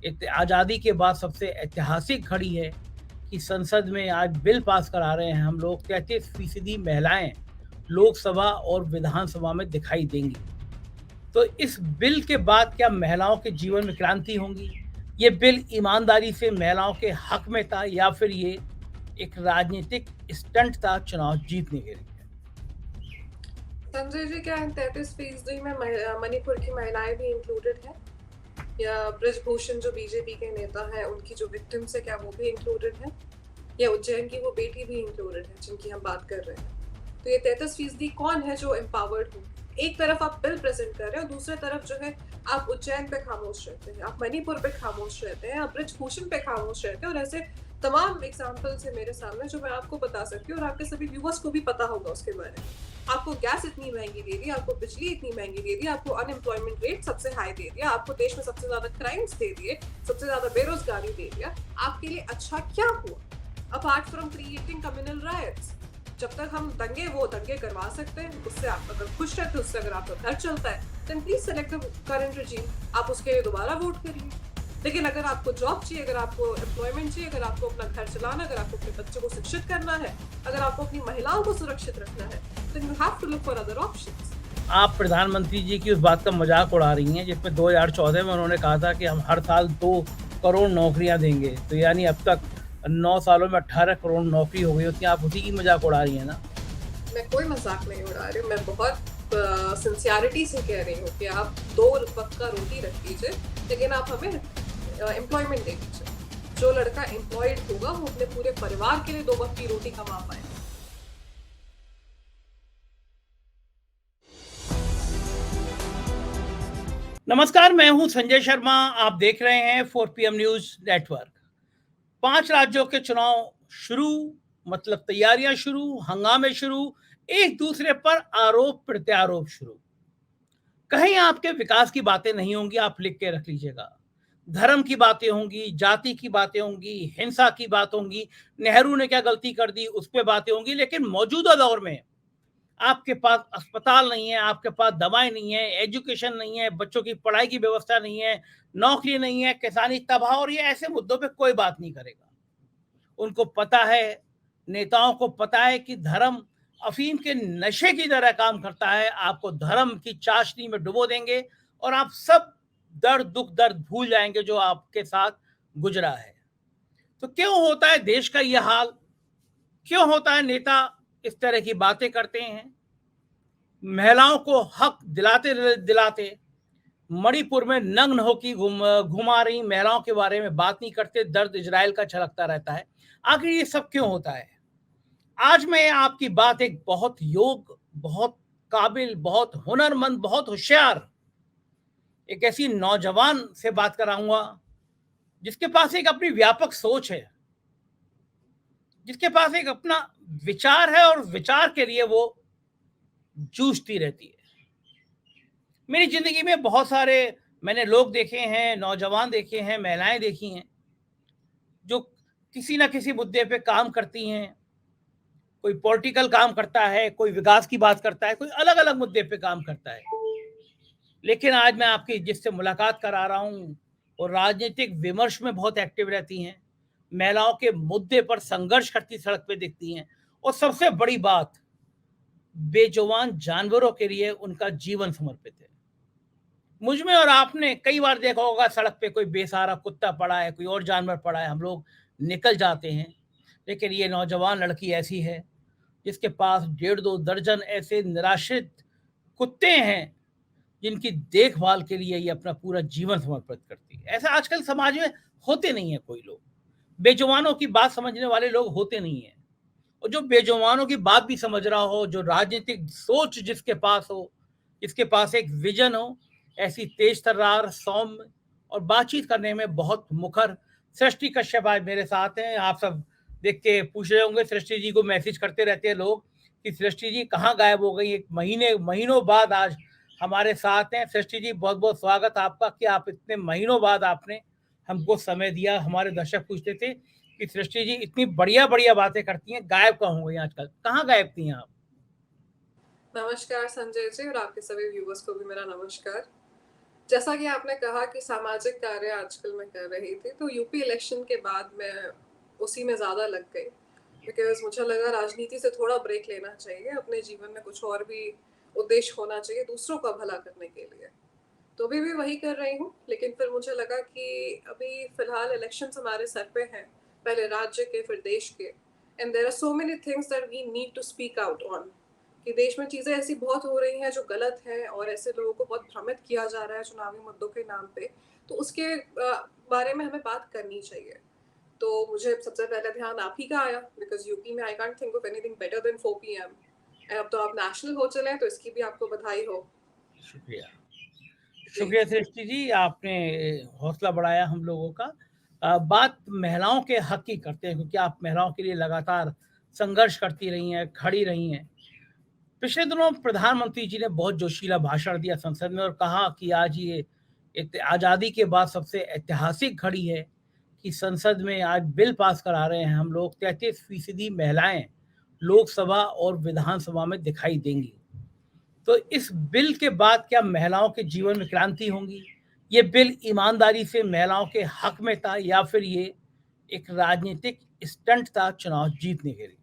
आज़ादी के बाद सबसे ऐतिहासिक घड़ी है कि संसद में आज बिल पास करा रहे हैं हम लोग। 33% महिलाएं लोकसभा और विधानसभा में दिखाई देंगी। तो इस बिल के बाद क्या महिलाओं के जीवन में क्रांति होंगी? ये बिल ईमानदारी से महिलाओं के हक में था या फिर ये एक राजनीतिक स्टंट था चुनाव जीतने के लिए? संजय जी, क्या 33% में मणिपुर की महिलाएं भी इंक्लूडेड हैं? या ब्रजभूषण जो बीजेपी के नेता हैं उनकी जो विक्टिम्स है, क्या वो भी इंक्लूडेड है? या उज्जैन की वो बेटी भी इंक्लूडेड है जिनकी हम बात कर रहे हैं? तो ये 33% कौन है जो एम्पावर्ड हो? एक तरफ आप बिल प्रेजेंट कर रहे हो, दूसरी तरफ जो है आप उज्जैन पे खामोश रहते हैं, आप मणिपुर पे खामोश रहते हैं, आप ब्रजभूषण पे खामोश रहते हैं, और ऐसे तमाम एग्जाम्पल्स है मेरे सामने जो मैं आपको बता सकती हूँ और आपके सभी व्यूवर्स को भी पता होगा उसके बारे में। आपको गैस इतनी महंगी दे दी, आपको बिजली इतनी महंगी दे दी, आपको अनएम्प्लॉयमेंट रेट सबसे हाई दे दिया, आपको देश में सबसे ज्यादा क्राइम्स दे दिए, सबसे ज्यादा बेरोजगारी दे दिया। आपके लिए अच्छा क्या हुआ apart from creating communal riots? जब तक हम वो दंगे करवा सकते हैं, उससे आप अगर खुश रहते, उससे अगर आपका घर चलता है, then please select the current regime. आप उसके लिए दोबारा वोट करिए। लेकिन अगर आपको जॉब चाहिए, अगर आपको एम्प्लॉयमेंट चाहिए, अगर आपको अपना घर चलाना, अगर आपको अपने बच्चों को शिक्षित करना है, अगर आपको अपनी महिलाओं को सुरक्षित रखना है, then you have to look for other options. आप प्रधानमंत्री जी की उस बात का मजाक उड़ा रही हैं जिसमें 2014 में उन्होंने कहा था कि हम हर साल 2 करोड़ नौकरियां देंगे। तो यानी अब तक 9 सालों में 18 करोड़ नौकरी हो गई होती है। आप उसी की मजाक उड़ा रही हैं ना? मैं कोई मजाक नहीं उड़ा रही हूँ, मैं बहुत सिंसियरिटी से कह रही हूँ कि आप 2 वक्त का रोटी रख दीजिए, लेकिन आप हमें एम्प्लॉयमेंट दे दीजिए। जो लड़का एम्प्लॉयड होगा वो अपने पूरे परिवार के लिए 2 वक्त की रोटी कमा पाएगा। नमस्कार, मैं हूं संजय शर्मा। आप देख रहे हैं 4 PM न्यूज नेटवर्क। 5 राज्यों के चुनाव शुरू, मतलब तैयारियां शुरू, हंगामे शुरू, एक दूसरे पर आरोप प्रत्यारोप शुरू। कहीं आपके विकास की बातें नहीं होंगी, आप लिख के रख लीजिएगा। धर्म की बातें होंगी, जाति की बातें होंगी, हिंसा की बात होंगी, नेहरू ने क्या गलती कर दी उस पर बातें होंगी। लेकिन मौजूदा दौर में आपके पास अस्पताल नहीं है, आपके पास दवाएं नहीं है, एजुकेशन नहीं है, बच्चों की पढ़ाई की व्यवस्था नहीं है, नौकरी नहीं है, किसानी तबाह, और ये ऐसे मुद्दों पे कोई बात नहीं करेगा। उनको पता है, नेताओं को पता है कि धर्म अफीम के नशे की तरह काम करता है। आपको धर्म की चाशनी में डुबो देंगे और आप सब दर्द, दुख दर्द भूल जाएंगे जो आपके साथ गुजरा है। तो क्यों होता है देश का यह हाल? क्यों होता है नेता इस तरह की बातें करते हैं? महिलाओं को हक दिलाते दिलाते मणिपुर में नग्न होकर घुमा रही महिलाओं के बारे में बात नहीं करते, दर्द इजराइल का छलकता रहता है। आखिर ये सब क्यों होता है? आज मैं आपकी बात एक बहुत योग्य, बहुत काबिल, बहुत हुनरमंद, बहुत होशियार एक ऐसी नौजवान से बात कराऊंगा जिसके पास एक अपनी व्यापक सोच है, जिसके पास एक अपना विचार है और विचार के लिए वो जूझती रहती है। मेरी जिंदगी में बहुत सारे मैंने लोग देखे हैं, नौजवान देखे हैं, महिलाएं देखी हैं जो किसी ना किसी मुद्दे पे काम करती हैं। कोई पॉलिटिकल काम करता है, कोई विकास की बात करता है, कोई अलग अलग मुद्दे पे काम करता है। लेकिन आज मैं आपकी जिससे मुलाकात करा रहा हूँ और राजनीतिक विमर्श में बहुत एक्टिव रहती हैं, महिलाओं के मुद्दे पर संघर्ष करती सड़क पे दिखती हैं, और सबसे बड़ी बात, बेजुबान जानवरों के लिए उनका जीवन समर्पित है। मुझ में और आपने कई बार देखा होगा, सड़क पे कोई बेसहारा कुत्ता पड़ा है, कोई और जानवर पड़ा है, हम लोग निकल जाते हैं। लेकिन ये नौजवान लड़की ऐसी है जिसके पास 1.5-2 दर्जन ऐसे निराश्रित कुत्ते हैं जिनकी देखभाल के लिए ये अपना पूरा जीवन समर्पित करती है। ऐसा आजकल समाज में होते नहीं है कोई लोग। बेजुबानों की बात समझने वाले लोग होते नहीं है। और जो बेजुबानों की बात भी समझ रहा हो, जो राजनीतिक सोच जिसके पास हो, जिसके पास एक विजन हो, ऐसी तेज तर्रार, सौम्य और बातचीत करने में बहुत मुखर सृष्टि कश्यप आज मेरे साथ हैं। आप सब देख के पूछ रहे होंगे, सृष्टि जी को मैसेज करते रहते हैं लोग कि सृष्टि जी कहाँ गायब हो गई। एक महीनों बाद आज हमारे साथ हैं। सृष्टि जी, बहुत बहुत स्वागत आपका कि आप इतने महीनों बाद आपने हमको समय दिया। हमारे दर्शक पूछते थे कि सृष्टि जी इतनी बढ़िया बढ़िया बातें करती हैं, गायब कहाँ हो गई आजकल, कहाँ गायब थी आप? नमस्कार संजय जी, और आपके सभी व्यूवर्स को भी मेरा नमस्कार। जैसा कि आपने कहा कि सामाजिक कार्य आजकल मैं कर रही थी, तो यूपी इलेक्शन के बाद मैं उसी में ज़्यादा लग गई, बिकॉज़ मुझे लगा राजनीति से थोड़ा ब्रेक लेना चाहिए, अपने जीवन में कुछ और भी उद्देश्य होना चाहिए दूसरों का भला करने के लिए। तो अभी भी वही कर रही हूँ, लेकिन फिर मुझे लगा कि अभी फ़िलहाल इलेक्शंस हमारे सर पे हैं, पहले राज्य के, फिर देश के, and there are so many things that we need to speak out on, कि देश में चीज़ें ऐसी बहुत हो रही हैं जो गलत हैं और ऐसे लोगों को बहुत भ्रमित किया जा रहा है चुनावी मुद्दों के नाम पे, तो उसके बारे में हमें बात करनी चाहिए। तो मुझे सबसे पहले ध्यान आप ही का आया, बिकॉज़ यूपी में I can't think of anything better than 4 PM, and अब तो आप नेशनल हो चले हैं, तो इसकी भी आपको बधाई हो। शुक्रिया। जी। शुक्रिया सृष्टि जी, आपने हौसला बढ़ाया हम लोगों का। बात महिलाओं के हक की करते हैं, क्योंकि आप महिलाओं के लिए लगातार संघर्ष करती रही हैं, खड़ी रही हैं। पिछले दिनों प्रधानमंत्री जी ने बहुत जोशीला भाषण दिया संसद में और कहा कि आज ये आज़ादी के बाद सबसे ऐतिहासिक घड़ी है कि संसद में आज बिल पास करा रहे हैं हम लोग। 33% महिलाएं लोकसभा और विधानसभा में दिखाई देंगी। तो इस बिल के बाद क्या महिलाओं के जीवन में क्रांति होंगी? ये बिल ईमानदारी से महिलाओं के हक में था या फिर ये एक राजनीतिक स्टंट था चुनाव जीतने के लिए?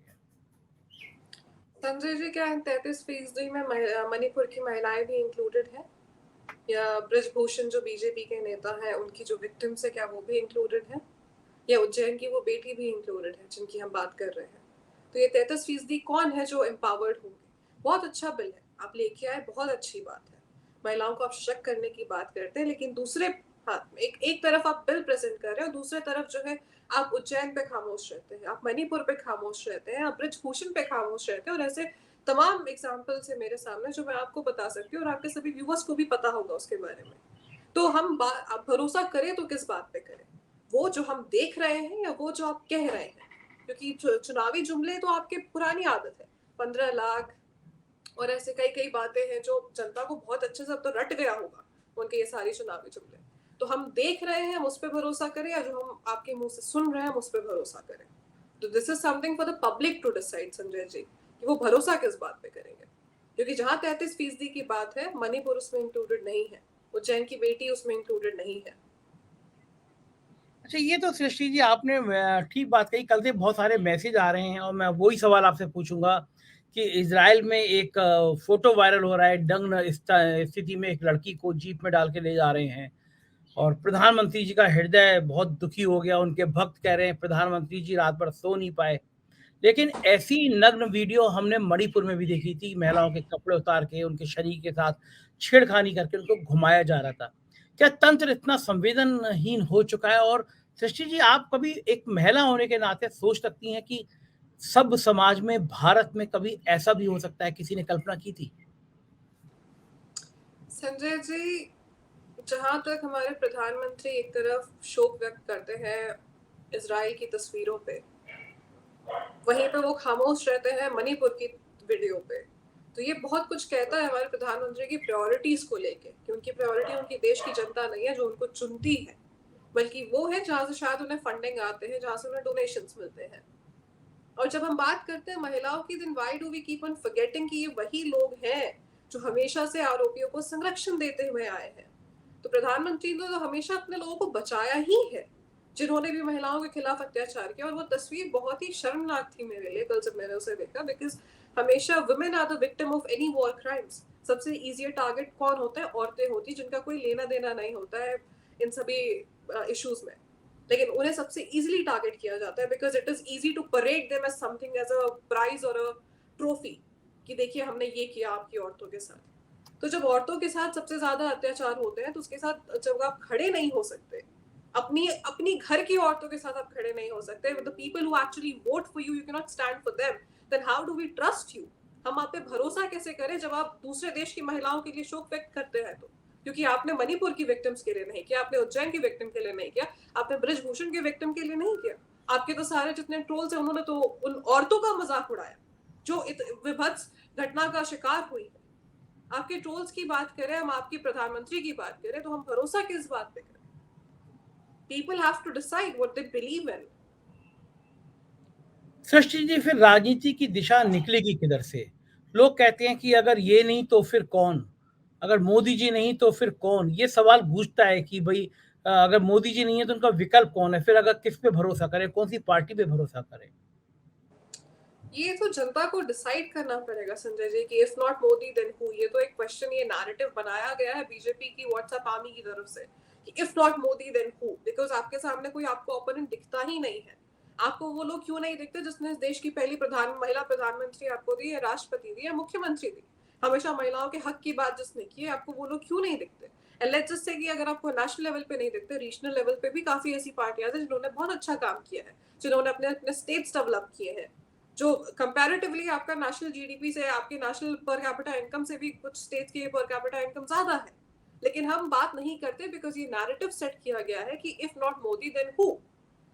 संजय जी, क्या 33% में मणिपुर की महिलाएं भी इंक्लूडेड हैं, या ब्रजभूषण जो बीजेपी के नेता हैं उनकी जो विक्टिम्स है क्या वो भी इंक्लूडेड है, या उज्जैन की वो बेटी भी इंक्लूडेड है जिनकी हम बात कर रहे हैं? तो ये 33% कौन है जो एम्पावर्ड होंगे? बहुत अच्छा बिल है आप लेके आए, बहुत अच्छी बात है, महिलाओं को आप सशक्त करने की बात करते हैं, लेकिन दूसरे हाथ में एक एक तरफ आप बिल प्रेजेंट कर रहे हैं और दूसरे तरफ जो है आप उज्जैन पे खामोश रहते हैं, आप मणिपुर पे खामोश रहते हैं, आप ब्रजभूषण पे खामोश रहते हैं, और ऐसे तमाम एग्जाम्पल्स है मेरे सामने जो मैं आपको बता सकती हूँ और आपके सभी व्यूअर्स को भी पता होगा उसके बारे में। तो आप भरोसा करें तो किस बात पे करें? वो जो हम देख रहे हैं या वो जो आप कह रहे हैं? क्योंकि चुनावी जुमले तो आपके पुरानी आदत है, 15 लाख और ऐसे कई कई बातें हैं जो जनता को बहुत अच्छे से अब तो रट गया होगा, उनके ये सारी चुनावी जुमले। तो हम देख रहे हैं, हम उस पर भरोसा करें, या जो हम आपके मुंह से सुन रहे हैं हम उस पर भरोसा करें? तो this is something for the public to decide, Sanjay ji, कि वो भरोसा किस बात पे करेंगे। क्योंकि जहां 33% की बात है, मणिपुर उसमें इंक्लूडेड नहीं है, उज्जैन की बेटी उसमें इंक्लूडेड नहीं है। अच्छा, ये तो सृष्टि जी आपने ठीक बात कही। कल से बहुत सारे मैसेज आ रहे हैं और मैं वही सवाल आपसे पूछूंगा कि इजराइल में एक फोटो वायरल हो रहा है, दंग स्थिति में एक लड़की को जीप में डाल के ले जा रहे हैं और प्रधानमंत्री जी का हृदय बहुत दुखी हो गया। उनके भक्त कह रहे हैं प्रधानमंत्री जी रात भर सो नहीं पाए। लेकिन ऐसी नग्न वीडियो हमने मणिपुर में भी देखी थी, महिलाओं के कपड़े उतार के उनके शरीर के साथ छेड़खानी करके उनको घुमाया जा रहा था। क्या तंत्र इतना संवेदनहीन हो चुका है? और सृष्टि जी, आप कभी एक महिला होने के नाते सोच सकती हैं कि सब समाज में, भारत में कभी ऐसा भी हो सकता है? किसी ने कल्पना की थी? संजय जी, जहां तक हमारे प्रधानमंत्री एक तरफ शोक व्यक्त करते हैं इजराइल की तस्वीरों पे, वहीं पे वो खामोश रहते हैं मणिपुर की वीडियो पे। तो ये बहुत कुछ कहता है हमारे प्रधानमंत्री की प्रायोरिटीज को लेके, कि उनकी प्रायोरिटी उनकी देश की जनता नहीं है जो उनको चुनती है, बल्कि वो है जहां से शायद उन्हें फंडिंग आते हैं, जहां से उन्हें डोनेशंस मिलते हैं। और जब हम बात करते हैं महिलाओं की, then why do we keep on forgetting कि ये वही लोग हैं जो हमेशा से आरोपियों को संरक्षण देते हुए आए हैं। तो प्रधानमंत्री ने तो हमेशा अपने लोगों को बचाया ही है, जिन्होंने भी महिलाओं के खिलाफ अत्याचार किया। और वो तस्वीर बहुत ही शर्मनाक थी मेरे लिए कल जब मैंने उसे देखा, बिकॉज हमेशा women are the victim of any war crimes. सबसे इजी टारगेट कौन होता है? औरतें होती, जिनका कोई लेना देना नहीं होता है इन सभी इश्यूज में, लेकिन उन्हें सबसे इजीली टारगेट किया जाता है, because it is easy to parade them as something, as a prize और अ ट्रॉफी, कि देखिए हमने ये किया आपकी औरतों के साथ। तो जब औरतों के साथ सबसे ज्यादा अत्याचार होते हैं, तो उसके साथ जब आप खड़े नहीं हो सकते, अपनी अपनी घर की औरतों के साथ आप खड़े नहीं हो सकते, with the people who actually vote for you, you can not stand for them, then how do we trust you? हम आप पे भरोसा कैसे करें जब आप दूसरे देश की महिलाओं के लिए शोक व्यक्त करते हैं? तो क्योंकि आपने मणिपुर की विक्टिम्स के लिए नहीं किया, आपने उज्जैन की विक्टिम के लिए नहीं किया, आपने ब्रजभूषण के विक्टिम के लिए नहीं किया। आपके तो सारे जितने ट्रोल्स हैं उन्होंने तो उन औरतों का मजाक उड़ाया जो विभत्स घटना का शिकार हुई है। आपके ट्रोल्स की बात करें, हम आपके प्रधानमंत्री की बात करें, तो हम भरोसा किस बात पे करें? People have to decide what they believe in. Srishti ji, फिर राजनीति की दिशा निकलेगी किधर से? लोग कहते हैं कि अगर ये नहीं तो फिर कौन? अगर मोदी जी नहीं तो फिर कौन? ये सवाल गूंजता है कि भाई अगर मोदी जी नहीं है तो उनका विकल्प कौन है? फिर अगर किस पे भरोसा करें, कौन-सी पार्टी पे भरोसा करें? ये तो जनता को डिसाइड करना पड़ेगा संजय जी कि if not Modi then who. ये तो एक क्वेश्चन, ये नैरेटिव बनाया गया है बीजेपी की व्हाट्सएप आर्मी की तरफ से कि if not Modi then who, because आपके सामने कोई आपको ओपोनेंट दिखता ही नहीं है। आपको वो लोग क्यों नहीं दिखते जिसने इस देश की पहली महिला प्रधानमंत्री आपको दी है, राष्ट्रपति दी है, मुख्यमंत्री दी, हमेशा महिलाओं के हक की बात जिसने की है, आपको वो लोग क्यों नहीं दिखते? एंड लेट्स जस्ट से कि अगर आपको नेशनल लेवल पे नहीं दिखते, रीजनल लेवल पे भी काफी ऐसी पार्टियां हैं जिन्होंने बहुत अच्छा काम किया है, जिन्होंने अपने अपने स्टेट्स डेवलप किए हैं, जो कंपैरेटिवली आपका नेशनल जीडीपी से, आपके नेशनल पर कैपिटा इनकम से भी कुछ स्टेट्स की पर कैपिटा इनकम ज्यादा है। लेकिन हम बात नहीं करते बिकॉज ये नैरेटिव सेट किया गया है कि if not Modi then who.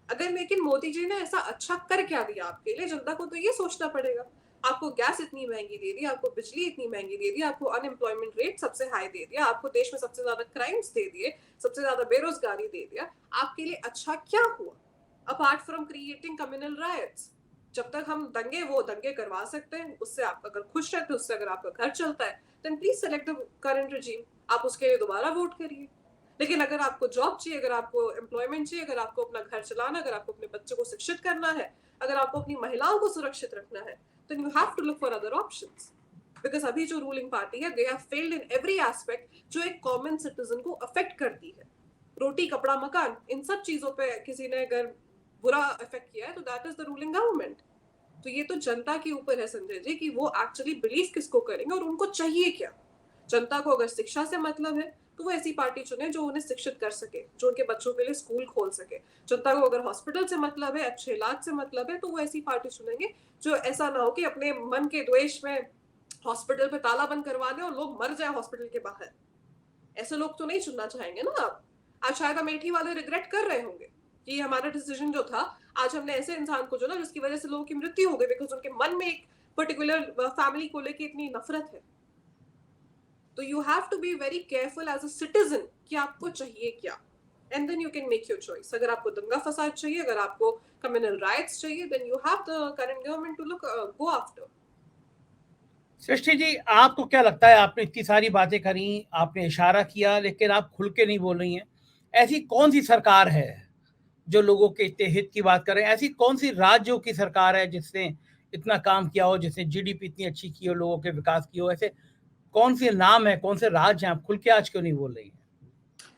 अगर लेकिन मोदी जी ने ऐसा अच्छा कर क्या दिया आपके लिए, जनता को तो ये सोचना पड़ेगा। आपको गैस इतनी महंगी दे दी, आपको बिजली इतनी महंगी दे दी, आपको अनएम्प्लॉयमेंट रेट सबसे हाई दे दिया, आपको देश में सबसे ज्यादा क्राइम्स दे दिए, सबसे ज्यादा बेरोजगारी दे दिया। आपके लिए अच्छा क्या हुआ apart from creating communal riots? जब तक हम वो दंगे करवा सकते हैं, उससे आप अगर खुश रहते, उससे अगर आपका घर चलता है, then please select the current regime. आप उसके लिए दोबारा वोट करिए। लेकिन अगर आपको जॉब चाहिए, अगर आपको एम्प्लॉयमेंट चाहिए, अगर आपको अपना घर चलाना, अगर आपको अपने बच्चों को शिक्षित करना है, अगर आपको अपनी महिलाओं को सुरक्षित रखना है, then you have to look for other options. Because अभी जो रूलिंग पार्टी है, they have failed in every aspect जो एक कॉमन सिटीजन को अफेक्ट करती है। रोटी, कपड़ा, मकान, इन सब चीजों पे किसी ने अगर बुरा इफेक्ट किया है तो that is the ruling government. तो ये तो जनता के ऊपर है संजय जी कि वो एक्चुअली बिलीव किसको करेंगे और उनको चाहिए क्या। जनता को अगर शिक्षा से मतलब है तो वो ऐसी पार्टी चुने जो उन्हें शिक्षित कर सके, जो उनके बच्चों के लिए स्कूल खोल सके। जनता को अगर हॉस्पिटल से मतलब है, अच्छे इलाज से मतलब है, तो वो ऐसी पार्टी चुनेंगे जो ऐसा ना हो कि अपने मन के द्वेष में हॉस्पिटल पे ताला बंद करवा दे और लोग मर जाए हॉस्पिटल के बाहर। ऐसे लोग तो नहीं चुनना चाहेंगे ना आप। आज शायद अमेठी वाले रिग्रेट कर रहे होंगे कि हमारा डिसीजन जो था, आज हमने ऐसे इंसान को चुना जिसकी वजह से लोगों की मृत्यु हो गई, बिकॉज उनके मन में एक पर्टिकुलर फैमिली को लेके इतनी नफरत है। तो you have to be very careful as a citizen कि आपको चाहिए क्या, and then you can make your choice. अगर आपको दंगा फसाद चाहिए, अगर आपको कम्युनल राइट्स चाहिए, then you have the current government to look go after. Srishti ji, आपको क्या लगता है? आपने इतनी सारी बातें करी, आपने इशारा किया, लेकिन आप खुल के नहीं बोल रही हैं। ऐसी कौन सी सरकार है जो लोगों के इतने हित की बात कर रहे हैं? ऐसी कौन सी राज्यों की सरकार है जिसने इतना काम किया हो, जिसने जीडीपी इतनी अच्छी की हो, लोगों के विकास की हो? ऐसे कौन से नाम है, कौन से राज्य हैं? आप खुल के आज क्यों नहीं बोल रही हैं?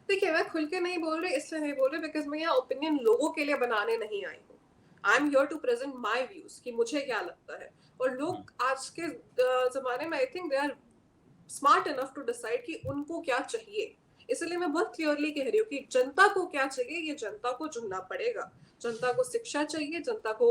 देखिए, मैं खुल के नहीं बोल रही, इसलिए नहीं बोल रही बिकॉज मैं यहाँ ओपिनियन लोगों के लिए बनाने नहीं आई हूँ। I am here to present my views कि मुझे क्या लगता है। और लोग आज के जमाने में I think they are smart enough to decide कि उनको क्या चाहिए। इसलिए मैं बहुत क्लियरली कह रही हूँ कि जनता को क्या चाहिए, ये जनता को चुनना पड़ेगा। जनता को शिक्षा चाहिए, जनता को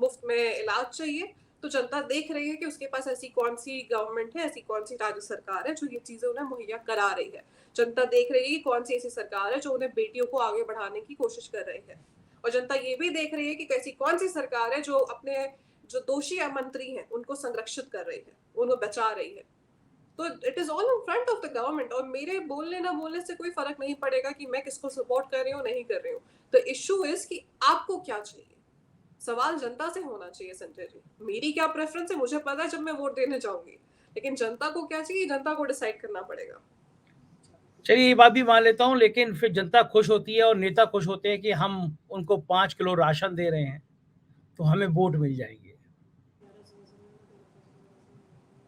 मुफ्त में इलाज चाहिए, तो जनता देख रही है कि उसके पास ऐसी कौन सी गवर्नमेंट है, ऐसी कौन सी राज्य सरकार है जो ये चीजें उन्हें मुहैया करा रही है। जनता देख रही है कि कौन सी ऐसी सरकार है जो उन्हें बेटियों को आगे बढ़ाने की कोशिश कर रही है। और जनता ये भी देख रही है कि ऐसी कौन सी सरकार है जो अपने जो दोषी मंत्री हैं उनको संरक्षित कर रही है, उनको बचा रही है। तो it is all in front of the government. और मेरे बोलने ना बोलने से कोई फर्क नहीं पड़ेगा कि मैं किसको सपोर्ट कर रही हूँ, नहीं कर रही हूँ। द इशू इज कि आपको क्या चाहिए। सवाल जनता से होना चाहिए संजय जी। मेरी क्या प्रेफरेंस है मुझे पता है जब मैं वोट देने जाऊंगी, लेकिन जनता को क्या चाहिए, जनता को डिसाइड करना पड़ेगा। चलिए, ये बात भी मान लेता हूँ, लेकिन फिर जनता खुश होती है और नेता खुश होते हैं कि हम उनको 5 किलो राशन दे रहे हैं तो हमें वोट मिल जाएंगे।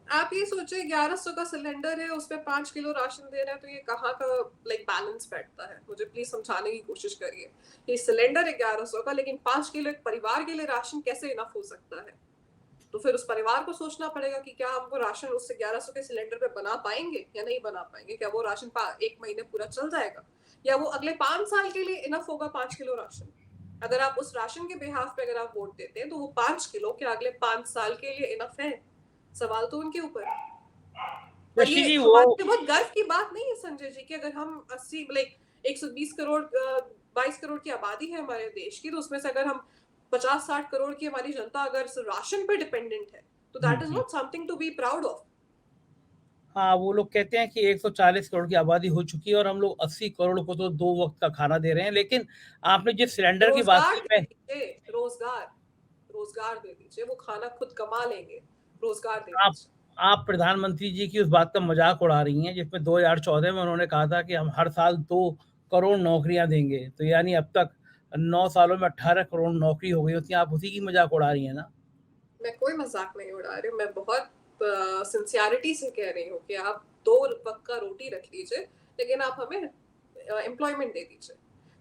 आप ये सोचिए 1100 का सिलेंडर है, उस पर 5 किलो राशन दे रहे हैं, तो ये कहाँ का बैलेंस बैठता है? मुझे प्लीज समझाने की कोशिश करिए। ये सिलेंडर है 1100 का, लेकिन 5 किलो एक परिवार के लिए राशन कैसे इनफ हो सकता है? तो फिर उस परिवार को सोचना पड़ेगा कि क्या हम वो राशन उससे 1100 के सिलेंडर पे बना पाएंगे या नहीं बना पाएंगे। क्या वो राशन 1 महीने पूरा चल जाएगा, या वो अगले 5 साल के लिए इनफ होगा 5 किलो राशन? अगर आप उस राशन के बिहाफ पे अगर आप वोट देते हैं तो वो 5 किलो क्या अगले 5 साल के लिए इनफ है? सवाल तो उनके ऊपर है। और ये हमारे बहुत गर्व की बात नहीं है संजय जी कि अगर हम 120 करोड़ 22 करोड़ की आबादी है हमारे देश की, तो उसमें से अगर हम 50-60 करोड़ की हमारी जनता अगर राशन पे डिपेंडेंट है, तो that is not something to be proud of. हाँ, वो लोग कहते हैं कि 140 करोड़ की आबादी हो चुकी है और हम लोग 80 करोड़ को तो 2 वक्त का खाना दे रहे हैं। लेकिन आपने जिस सिलेंडर की बात की, रोजगार दे दीजिए, वो खाना खुद कमा लेंगे, रोजगार दे आप दीजिए। आप प्रधानमंत्री जी की उस बात का मजाक उड़ा रही हैं जिसमें 2014 में उन्होंने कहा था कि हम हर साल 2 करोड़ नौकरियां देंगे, तो यानी अब तक 9 सालों में 18 करोड़ नौकरी हो गई होती है। आप उसी की मजाक उड़ा रही हैं ना। मैं कोई मजाक नहीं उड़ा रही हूँ, मैं बहुत सिंसियरिटी से कह रही हूँ कि आप 2 वक्त का रोटी रख लीजिए, लेकिन आप हमें एम्प्लॉयमेंट दे दीजिए।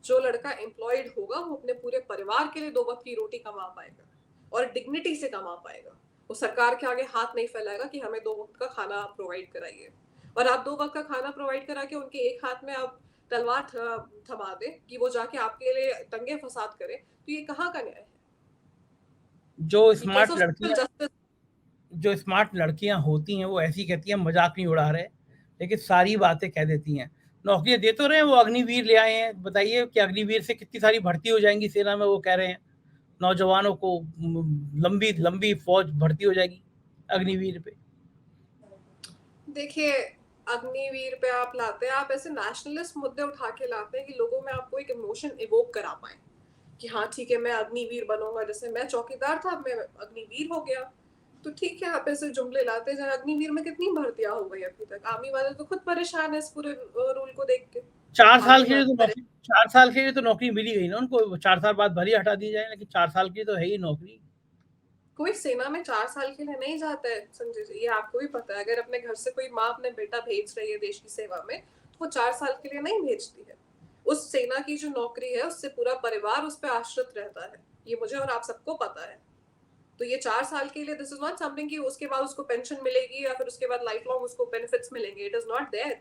जो लड़का एम्प्लॉयड होगा वो अपने पूरे परिवार के लिए 2 वक्त की रोटी कमा पाएगा और डिग्निटी से कमा पाएगा। वो सरकार के आगे हाथ नहीं फैलाएगा कि हमें 2 वक्त का खाना प्रोवाइड कराइए। और आप 2 वक्त का खाना प्रोवाइड करा के उनके एक हाथ में आप तलवार थमा दे कि वो जाके आपके लिए दंगे फसाद करे, तो ये कहाँ का न्याय है? जो ये केस स्मार्ट ऑफ सोशल लड़कियां जस्टिस। जो स्मार्ट लड़कियां होती हैं वो ऐसी कहती हैं मजाक नहीं उड़ा रहे, लेकिन सारी बातें कह देती हैं। नौकरियां दे तो रहे हैं, वो अग्निवीर ले आए हैं, बताइए कि अग्निवीर से कितनी सारी भर्ती हो जाएंगी सेना में, वो कह रहे हैं नौजवानों को लंबी लंबी फौज भर्ती हो जाएगी अग्निवीर पे। देखिए, अग्निवीर पे आप लाते हैं, आप ऐसे नेशनलिस्ट मुद्दे उठा के लाते हैं कि लोगों में आपको एक इमोशन इवोक करा पाए कि हाँ ठीक है, मैं अग्निवीर बनूंगा। जैसे मैं चौकीदार था, मैं अग्निवीर हो गया। तो ठीक है, आप ऐसे जुमले लाते हैं। अग्निवीर में कितनी भर्तियां हो गई अभी तक? आर्मी वाले तो खुद परेशान है इस पूरे रूल को देख के। 4 साल आर्मी के लिए तो वाले नौकरी 4 साल के लिए तो नौकरी मिल ही गई ना उनको, 4 साल बाद भले हटा दी जाए, लेकिन 4 साल की तो है ही नौकरी। कोई सेना में 4 साल के लिए नहीं जाता है संजय जी, ये आपको भी पता है। अगर अपने घर से कोई माँ अपने बेटा भेज रही है देश की सेवा में, तो वो 4 साल के लिए नहीं भेजती है। उस सेना की जो नौकरी है उससे पूरा परिवार उस पर आश्रित रहता है, ये मुझे और आप सबको पता है। तो ये 4 साल के लिए दिस इज नॉट समथिंग कि उसके बाद उसको पेंशन मिलेगी या फिर उसके बाद लाइफ लॉन्ग उसको बेनिफिट्स मिलेंगे। It is not there.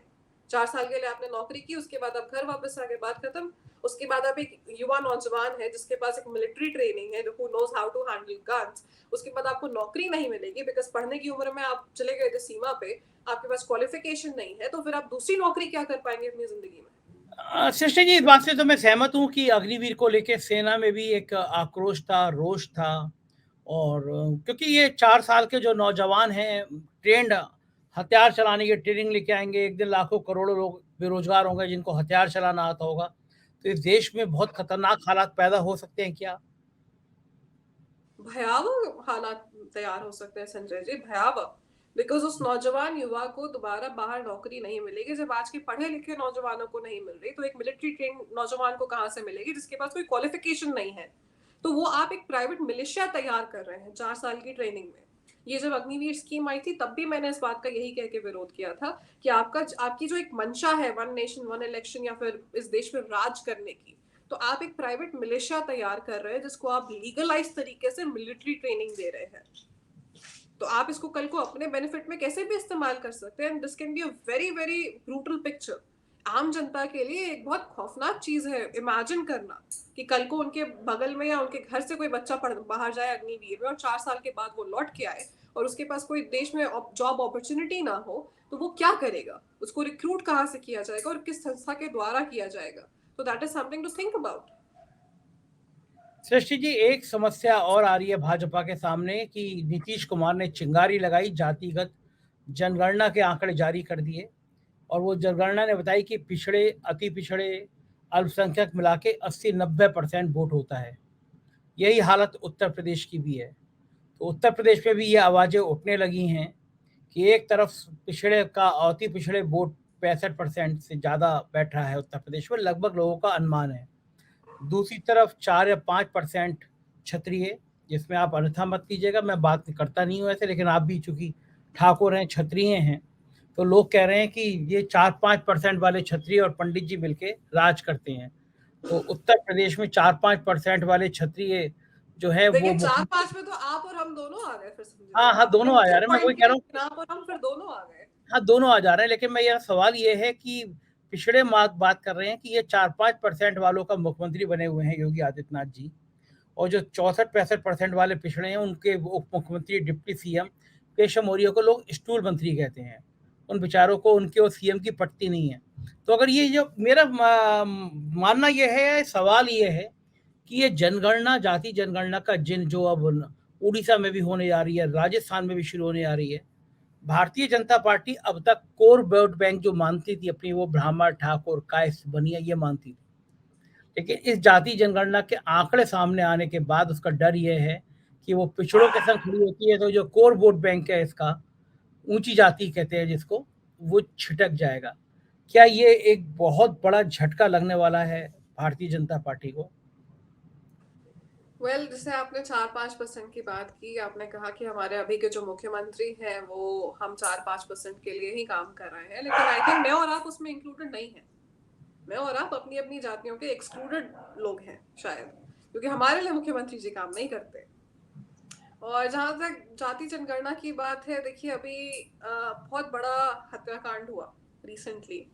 4 साल के लिए आपने नौकरी की, उसके बाद आप घर वापस आ गए, बात खत्म। उसके बाद आप एक युवा नौजवान है जिसके पास एक मिलिट्री ट्रेनिंग है, who knows how to handle guns. उसके बाद आपको नौकरी नहीं मिलेगी बिकॉज पढ़ने की उम्र में आप चले गए थे सीमा पे, आपके पास क्वालिफिकेशन नहीं है, तो फिर आप दूसरी नौकरी क्या कर पाएंगे अपनी जिंदगी में? सिस्टर जी, इस बात से तो मैं सहमत हूँ कि अग्निवीर को लेके सेना में भी एक आक्रोश था, रोष था। और क्योंकि ये 4 साल के जो नौजवान हैं, ट्रेंड हथियार चलाने की ट्रेनिंग लेके आएंगे, एक दिन लाखों करोड़ों लोग बेरोजगार होंगे जिनको हथियार चलाना आता होगा, तो इस देश में बहुत खतरनाक हालात पैदा हो सकते हैं क्या? भयावह हालात तैयार हो सकते हैं संजय जी, भयावह। बिकॉज उस नौजवान युवा को दोबारा बाहर नौकरी नहीं मिलेगी। जब आज के पढ़े लिखे नौजवानों को नहीं मिल रही, तो एक मिलिट्री ट्रेन नौजवान को कहाँ से मिलेगी जिसके पास कोई क्वालिफिकेशन नहीं है? तो वो आप एक प्राइवेट मिलिशिया तैयार कर रहे हैं 4 साल की ट्रेनिंग में। ये जब अग्निवीर स्कीम आई थी तब भी मैंने इस बात का यही कह के विरोध किया था कि आपकी जो एक मंशा है वन नेशन वन इलेक्शन या फिर इस देश में राज करने की, तो आप एक प्राइवेट मिलिशिया तैयार कर रहे हैं जिसको आप लीगलाइज तरीके से मिलिट्री ट्रेनिंग दे रहे हैं। तो आप इसको कल को अपने बेनिफिट में कैसे भी इस्तेमाल कर सकते हैं। This can be a very very brutal picture. आम जनता के लिए एक बहुत खौफनाक चीज है इमेजिन करना कि कल को उनके बगल में या उनके घर से कोई बच्चा पढ़ बाहर जाए अग्निवीर में और 4 साल के बाद वो लौट के आए और उसके पास कोई देश में जॉब अपॉर्चुनिटी ना हो, तो वो क्या करेगा? उसको रिक्रूट कहाँ से किया जाएगा और किस संस्था के द्वारा किया जाएगा? तो that is something to think about. Srishti ji, एक समस्या और आ रही है भाजपा के सामने कि नीतीश कुमार ने चिंगारी लगाई, जातिगत जनगणना के आंकड़े जारी कर दिए, और वो जनगणना ने बताई कि पिछड़े, अति पिछड़े, अल्पसंख्यक मिला के 80-90% वोट होता है। यही हालत उत्तर प्रदेश की भी है। तो उत्तर प्रदेश में भी ये आवाज़ें उठने लगी हैं कि एक तरफ पिछड़े का, अति पिछड़े वोट 65% से ज़्यादा बैठ रहा है उत्तर प्रदेश में, लगभग लोगों का अनुमान है। दूसरी तरफ 4 या 5% क्षत्रिय, जिसमें आप अन्यथा मत कीजिएगा, मैं बात करता नहीं हूँ ऐसे, लेकिन आप भी चूंकि ठाकुर हैं, क्षत्रिय हैं, तो लोग कह रहे हैं कि ये 4-5% वाले क्षत्रिय और पंडित जी मिलके राज करते हैं। तो उत्तर प्रदेश में 4-5% वाले क्षत्रिय जो है वो देखिए, 4-5 में तो आप और हम दोनों आ गए फिर संजय जी। हाँ हाँ, आपने दोनों आ जा मुझे रहे हैं, मैं वही पॉइंट कह किया रहा लेकिन हूँ। आप और हम फिर दोनों आ गए। हाँ, दोनों आ जा रहे हैं, लेकिन मैं यह सवाल ये है कि पिछड़े बात कर रहे हैं कि ये 4-5% वालों का मुख्यमंत्री बने हुए हैं योगी आदित्यनाथ जी, और जो 64-65% वाले पिछड़े हैं उनके उप मुख्यमंत्री, डिप्टी सीएम केशव मौर्य को लोग स्टूल मंत्री कहते हैं। उन बेचारों को उनके और सीएम की पटती नहीं है। तो अगर ये जो मेरा मानना ये है, सवाल ये है कि ये जनगणना, जाति जनगणना का जिन जो अब उड़ीसा में भी होने जा रही है, राजस्थान में भी शुरू होने जा रही है, भारतीय जनता पार्टी अब तक कोर वोट बैंक जो मानती थी अपनी, वो ब्राह्मण, ठाकुर, कायस्थ, बनिया, ये मानती थी। लेकिन इस जाति जनगणना के आंकड़े सामने आने के बाद उसका डर ये है कि वो पिछड़ों के संग खड़ी होती है, तो जो कोर वोट बैंक है इसका, ऊंची जाति कहते हैं जिसको, वो छिटक जाएगा। क्या ये एक बहुत बड़ा झटका लगने वाला है भारतीय जनता पार्टी को? वेल, जैसे आपने 4-5% की बात की, आपने कहा कि हमारे अभी के जो मुख्यमंत्री हैं वो हम 4-5% के लिए ही काम कर रहे हैं, लेकिन आई थिंक मैं और आप उसमें इंक्लूडेड नहीं है। मैं और आप अपनी अपनी जातियों के एक्सक्लूडेड लोग हैं शायद, क्योंकि हमारे लिए मुख्यमंत्री जी काम नहीं करते। और जहां तक जाति जनगणना की बात है, देखिए अभी बहुत बड़ा हत्याकांड हुआ रिसेंटली।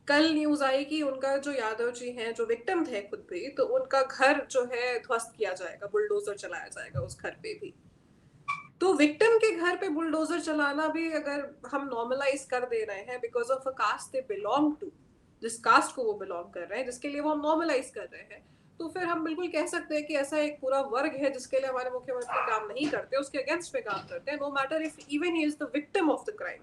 कल न्यूज आई कि उनका जो यादव जी हैं, जो विक्टिम थे खुद भी, तो उनका घर जो है ध्वस्त किया जाएगा, बुलडोजर चलाया जाएगा उस घर पे भी। तो विक्टिम के घर पे बुलडोजर चलाना भी अगर हम नॉर्मलाइज कर दे रहे हैं because of a caste they belong to, जिस कास्ट को वो बिलोंग कर रहे हैं, जिसके लिए वो हम नॉर्मलाइज कर रहे हैं, तो फिर हम बिल्कुल कह सकते हैं कि ऐसा एक पूरा वर्ग है जिसके लिए हमारे मुख्यमंत्री काम नहीं करते, उसके अगेंस्ट में काम करते हैं, no matter if even he is the victim of the crime.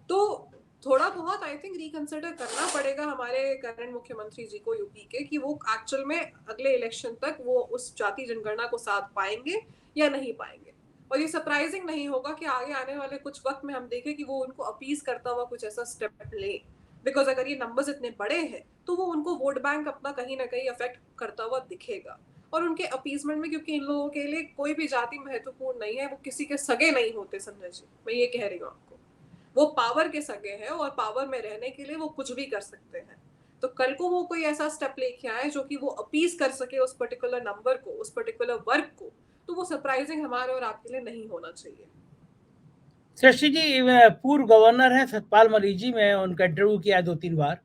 तो थोड़ा बहुत आई थिंक रिकंसिडर करना पड़ेगा हमारे करंट मुख्यमंत्री जी को यूपी के, कि वो एक्चुअल में अगले इलेक्शन तक वो उस जाति जनगणना को साथ पाएंगे या नहीं पाएंगे। और ये सरप्राइजिंग नहीं होगा कि आगे आने वाले कुछ वक्त में हम देखें कि वो उनको अपीज करता हुआ कुछ ऐसा स्टेप ले, बिकॉज अगर ये नंबर्स इतने बड़े हैं तो वो उनको वोट बैंक अपना कहीं ना कहीं अफेक्ट करता हुआ दिखेगा। और उनके अपीजमेंट में, क्योंकि इन लोगों के लिए कोई भी जाति महत्वपूर्ण नहीं है, वो किसी के सगे नहीं होते संजय जी, मैं ये कह रही हूँ आपको। वो पावर के सगे हैं और पावर में रहने के लिए वो कुछ भी कर सकते हैं। तो कल को वो कोई ऐसा स्टेप लेके आए जो कि वो अपीज कर सके उस पर्टिकुलर नंबर को, उस पर्टिकुलर वर्ग को, तो वो सरप्राइजिंग हमारे और आपके लिए नहीं होना चाहिए। सृष्टि जी, पूर्व गवर्नर हैं सतपाल मलिक जी, मैं उनका इंटरव्यू किया 2-3 बार।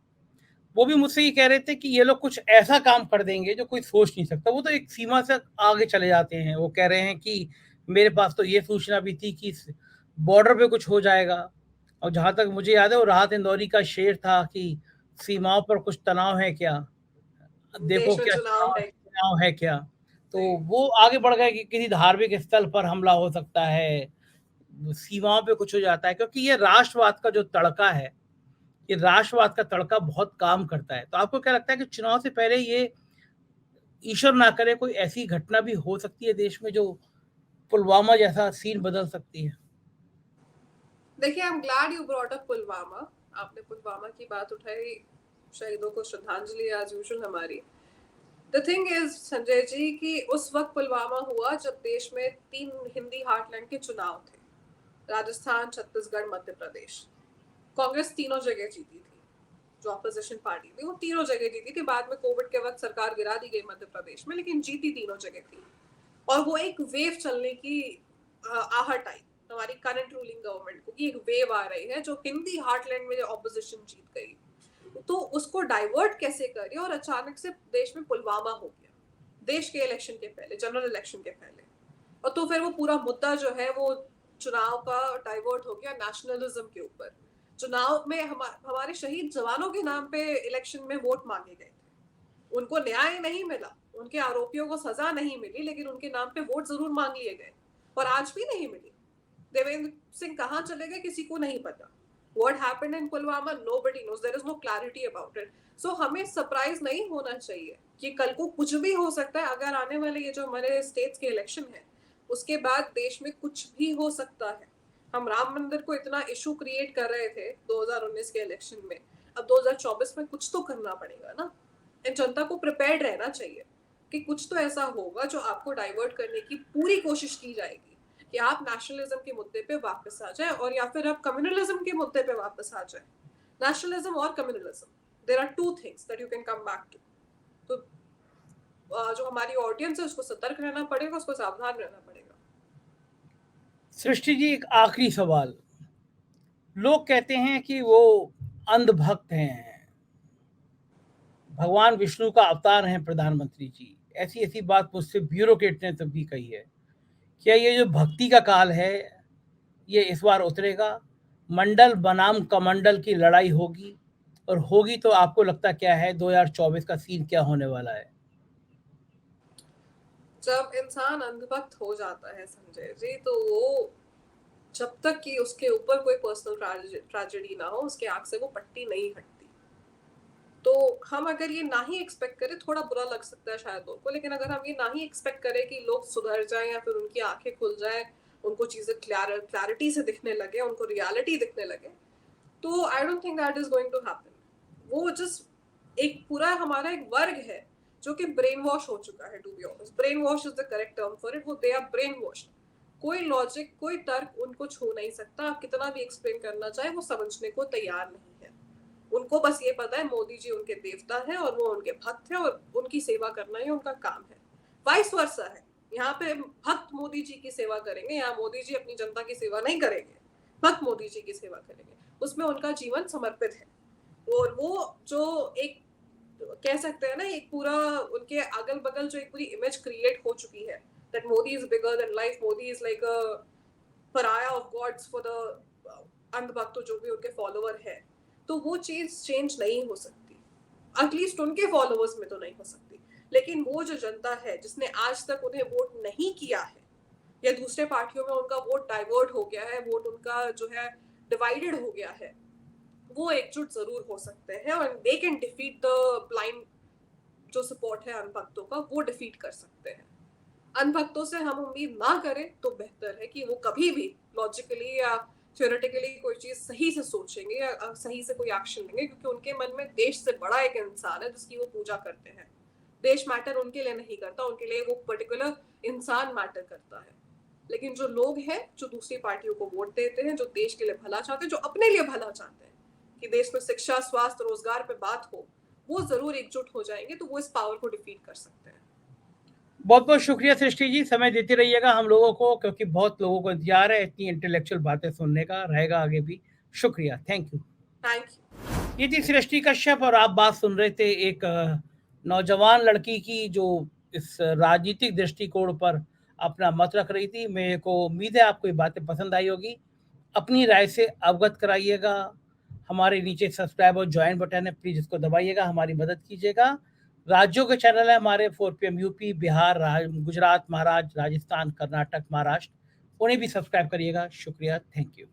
वो भी मुझसे ये कह रहे थे कि ये लोग कुछ ऐसा काम कर देंगे जो कोई सोच नहीं सकता। वो तो एक सीमा से आगे चले जाते हैं। वो कह रहे हैं कि मेरे पास तो ये सूचना भी थी कि बॉर्डर पे कुछ हो जाएगा। और जहां तक मुझे याद है, वो राहत इंदौरी का शेर था कि सीमाओं पर कुछ तनाव है क्या, देखो देश में क्या चुनाव है। चुनाव है क्या। तो जी। वो आगे बढ़ गए कि किसी धार्मिक स्थल पर हमला हो सकता है, सीमाओं पे कुछ हो जाता है, क्योंकि ये राष्ट्रवाद का जो तड़का है, ये राष्ट्रवाद का तड़का बहुत काम करता है। तो आपको क्या लगता है कि चुनाव से पहले ये, ईश्वर ना करे, कोई ऐसी घटना भी हो सकती है देश में जो पुलवामा जैसा सीन बदल सकती है? देखिए, I am glad you brought up Pulwama. आपने पुलवामा की बात उठाई, शहीदों को श्रद्धांजलि एज यूजुअल हमारी। The thing is Sanjay ji कि उस वक्त पुलवामा हुआ जब देश में 3 हिंदी हार्टलैंड के चुनाव थे, राजस्थान, छत्तीसगढ़, मध्य प्रदेश। कांग्रेस तीनों जगह जीती थी, जो अपोजिशन पार्टी थी वो तीनों जगह जीती थी। बाद में कोविड के वक्त सरकार गिरा दी गई मध्य प्रदेश में, लेकिन जीती तीनों जगह थी। और वो एक वेव चलने की आहट आई हमारी करंट रूलिंग गवर्नमेंट को, कि एक वेव आ रही है जो हिंदी हार्टलैंड में ऑपोजिशन जीत गई, तो उसको डाइवर्ट कैसे करें। और अचानक से देश में पुलवामा हो गया, देश के इलेक्शन के पहले, जनरल इलेक्शन के पहले। और तो फिर वो पूरा मुद्दा जो है वो चुनाव का डाइवर्ट हो गया नेशनलिज्म के ऊपर। चुनाव में हमारे शहीद जवानों के नाम पे इलेक्शन में वोट मांगे गए थे, उनको न्याय नहीं मिला, उनके आरोपियों को सजा नहीं मिली, लेकिन उनके नाम पे वोट जरूर मांग लिए गए और आज भी नहीं मिली। देवेंद्र सिंह कहाँ चले गए किसी को नहीं पता। What happened in Pulwama, nobody knows. There is no clarity about it. So हमें सरप्राइज नहीं होना चाहिए कि कल को कुछ भी हो सकता है। अगर आने वाले ये जो हमारे स्टेट्स के इलेक्शन है, उसके बाद देश में कुछ भी हो सकता है। हम राम मंदिर को इतना इशू क्रिएट कर रहे थे 2019 के इलेक्शन में, अब 2024 में कुछ तो करना पड़ेगा ना। इन जनता को प्रिपेयर्ड रहना चाहिए कि कुछ तो ऐसा होगा जो आपको डाइवर्ट करने की पूरी कोशिश की जाएगी, कि आप नेशनलिज्म के मुद्दे पे वापस आ जाए, और या फिर आप कम्युनलिज्म के मुद्दे पे वापस आ जाए। नेशनलिज्म और communalism, there are two things that you can come back to. तो जो हमारी ऑडियंस है उसको सतर्क रहना पड़ेगा, उसको सावधान रहना पड़ेगा। सृष्टि जी, एक आखिरी सवाल। लोग कहते हैं कि वो अंधभक्त हैं, भगवान विष्णु का अवतार हैं प्रधानमंत्री जी। ऐसी ऐसी बात मुझसे ब्यूरोक्रेट ने तब भी कही है। क्या ये जो भक्ति का काल है, ये इस बार उतरेगा? मंडल बनाम कमंडल की लड़ाई होगी, और होगी तो आपको लगता क्या है 2024 का सीन क्या होने वाला है? जब इंसान अंधभक्त हो जाता है संजय जी, तो वो जब तक कि उसके ऊपर कोई पर्सनल ट्रेजेडी ना हो, उसके आंख से वो पट्टी नहीं हटती। तो हम अगर ये ना ही एक्सपेक्ट करें, थोड़ा बुरा लग सकता है शायद उनको, लेकिन अगर हम ये ना ही एक्सपेक्ट करें कि लोग सुधर जाएं या फिर उनकी आंखें खुल जाएं उनको चीजें क्लैरिटी से दिखने लगे, उनको रियलिटी दिखने लगे, तो I don't think that is going to happen. वो जस्ट एक पूरा हमारा एक वर्ग है जो कि ब्रेन वॉश हो चुका है, to be honest. Brain wash is the correct term for it. वो दे आर ब्रेन वॉश। कोई लॉजिक, कोई तर्क उनको छू नहीं सकता। आप कितना भी एक्सप्लेन करना चाहे, वो समझने को तैयार नहीं है। उनको बस ये पता है मोदी जी उनके देवता है और वो उनके भक्त है और उनकी सेवा करना ही उनका काम है। वाइस वर्सा है। यहाँ पे भक्त मोदी जी की सेवा करेंगे, यहाँ मोदी जी अपनी जनता की सेवा नहीं करेंगे, भक्त मोदी जी की सेवा करेंगे। उसमें उनका जीवन समर्पित है। और वो जो एक कह सकते हैं ना, एक पूरा उनके अगल बगल जो एक पूरी इमेज क्रिएट हो चुकी है that Modi is bigger than life, Modi is like a pariah of gods for the अंधभक्त जो भी उनके फॉलोअर है, तो वो चीज चेंज नहीं हो सकती। एटलीस्ट उनके फॉलोअर्स में तो नहीं हो सकती। लेकिन वो जो जनता है जिसने आज तक उन्हें वोट नहीं किया है, या दूसरे पार्टियों में उनका वोट डाइवर्ट हो गया है, वोट उनका जो है डिवाइडेड हो गया है, वो एकजुट जरूर हो सकते हैं और they can defeat the blind जो सपोर्ट है अनभक्तों का, वो डिफीट कर सकते हैं। अनभक्तों से हम उम्मीद ना करें तो बेहतर है कि वो कभी भी लॉजिकली या थ्योरेटिकली कोई चीज सही से सोचेंगे या सही से कोई एक्शन लेंगे, क्योंकि उनके मन में देश से बड़ा एक इंसान है जिसकी वो पूजा करते हैं। देश मैटर उनके लिए नहीं करता, उनके लिए वो पर्टिकुलर इंसान मैटर करता है। लेकिन जो लोग हैं जो दूसरी पार्टियों को वोट देते हैं, जो देश के लिए भला चाहते हैं, जो अपने लिए भला चाहते हैं कि देश में शिक्षा, स्वास्थ्य, रोजगार पे बात हो, वो जरूर एकजुट हो जाएंगे, तो वो इस पावर को डिफीट कर सकते हैं। बहुत बहुत शुक्रिया सृष्टि जी, समय देते रहिएगा हम लोगों को, क्योंकि बहुत लोगों को इंतजार है इतनी इंटेलेक्चुअल बातें सुनने का, रहेगा आगे भी। शुक्रिया, थैंक यू। Thank you. ये थी सृष्टि कश्यप और आप बात सुन रहे थे एक नौजवान लड़की की जो इस राजनीतिक दृष्टिकोण पर अपना मत रख रही थी। मेरे को उम्मीद है आपको ये बातें पसंद आई होगी। अपनी राय से अवगत कराइएगा। हमारे नीचे सब्सक्राइब और ज्वाइन बटन है, प्लीज इसको दबाइएगा, हमारी मदद कीजिएगा। राज्यों के चैनल है हमारे 4 PM यूपी, बिहार, गुजरात, महाराष्ट्र, राजस्थान, कर्नाटक, महाराष्ट्र, उन्हें भी सब्सक्राइब करिएगा। शुक्रिया, थैंक यू।